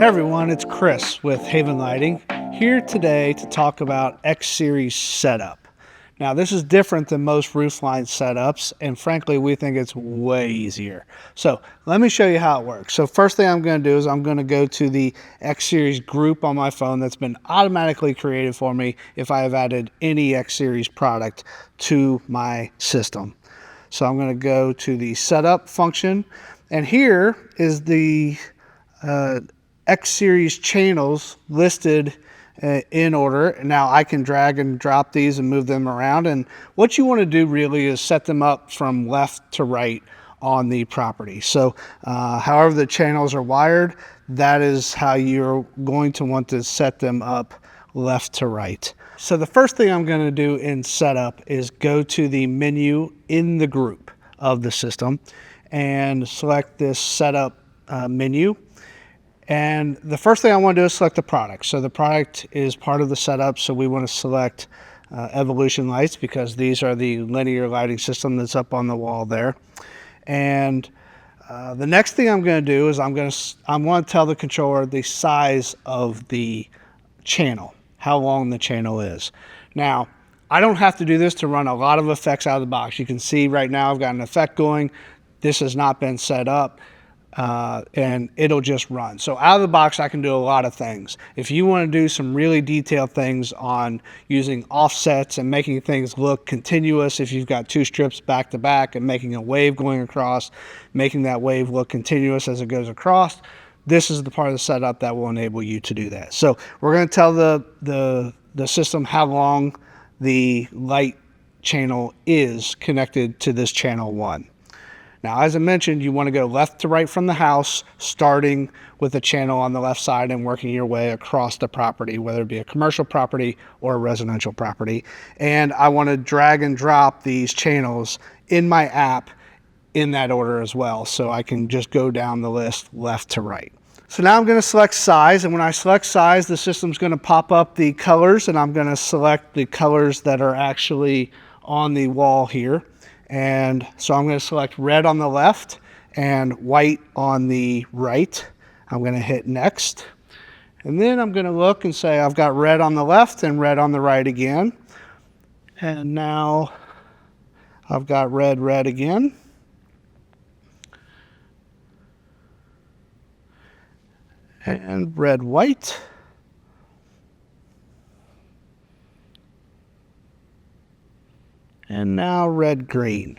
Hey everyone, it's Chris with Haven Lighting, here today to talk about X-Series setup. Now this is different than most roofline setups, and frankly we think it's way easier. So let me show you how it works. So first thing I'm going to do is I'm going to go to the X-Series group on my phone that's been automatically created for me if I have added any X-Series product to my system. So I'm going to go to the setup function, and here is the X-Series channels listed in order. Now I can drag and drop these and move them around, and what you want to do really is set them up from left to right on the property. So however the channels are wired, that is how you're going to want to set them up, left to right. So the first thing I'm going to do in setup is go to the menu in the group of the system and select this setup menu. And the first thing I want to do is select the product. So the product is part of the setup, so we want to select Evolution lights because these are the linear lighting system that's up on the wall there. And the next thing I'm going to do is I want to tell the controller the size of the channel, how long the channel is. Now, I don't have to do this to run a lot of effects out of the box. You can see right now I've got an effect going. This has not been set up. And it'll just run. So out of the box, I can do a lot of things. If you want to do some really detailed things on using offsets and making things look continuous, if you've got two strips back to back and making a wave going across, making that wave look continuous as it goes across, this is the part of the setup that will enable you to do that. So we're going to tell the system how long the light channel is connected to this channel 1. Now, as I mentioned, you want to go left to right from the house, starting with a channel on the left side and working your way across the property, whether it be a commercial property or a residential property. And I want to drag and drop these channels in my app in that order as well, so I can just go down the list left to right. So now I'm going to select size, and when I select size, the system's going to pop up the colors, and I'm going to select the colors that are actually on the wall here. And so I'm going to select red on the left and white on the right. I'm going to hit next. And then I'm going to look and say I've got red on the left and red on the right again. And now I've got red, red again. And red, white. And now red, green.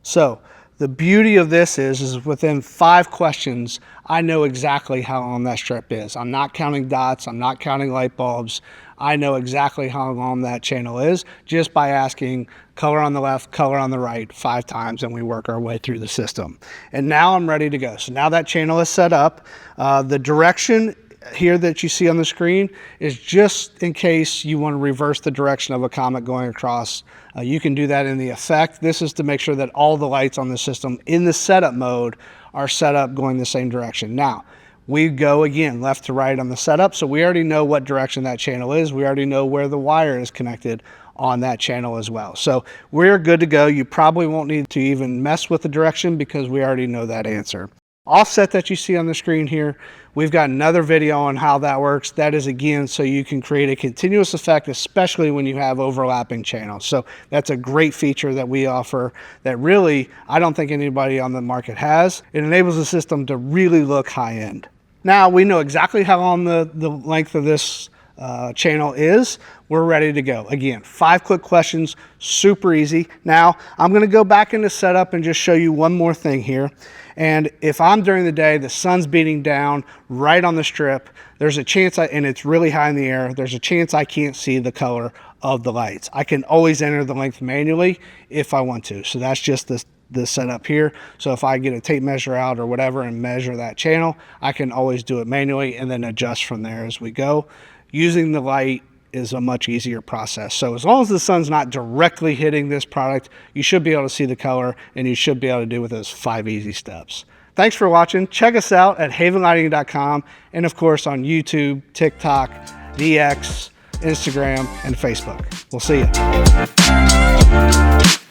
So the beauty of this is within 5 questions, I know exactly how long that strip is. I'm not counting dots. I'm not counting light bulbs. I know exactly how long that channel is just by asking color on the left, color on the right 5 times, and we work our way through the system. And now I'm ready to go. So now that channel is set up. The direction here that you see on the screen is just in case you want to reverse the direction of a comet going across. You can do that in the effect. This is to make sure that all the lights on the system in the setup mode are set up going the same direction. Now, we go again left to right on the setup, so we already know what direction that channel is. We already know where the wire is connected on that channel as well. So we're good to go. You probably won't need to even mess with the direction because we already know that answer. Offset that you see on the screen here, we've got another video on how that works. That is again so you can create a continuous effect, especially when you have overlapping channels. So that's a great feature that we offer that really I don't think anybody on the market has. It enables the system to really look high end. Now we know exactly how long the length of this channel is. We're ready to go. Again, 5 quick questions, super easy. Now I'm going to go back into setup and just show you one more thing here. And if I'm during the day, the sun's beating down right on the strip, there's a chance, and it's really high in the air, there's a chance I can't see the color of the lights. I can always enter the length manually if I want to. So that's just the setup here. So if I get a tape measure out or whatever and measure that channel, I can always do it manually and then adjust from there as we go. Using the light is a much easier process. So as long as the sun's not directly hitting this product, you should be able to see the color, and you should be able to do with those 5 easy steps. Thanks for watching. Check us out at havenlighting.com and of course on YouTube, TikTok, DX, Instagram, and Facebook. We'll see you.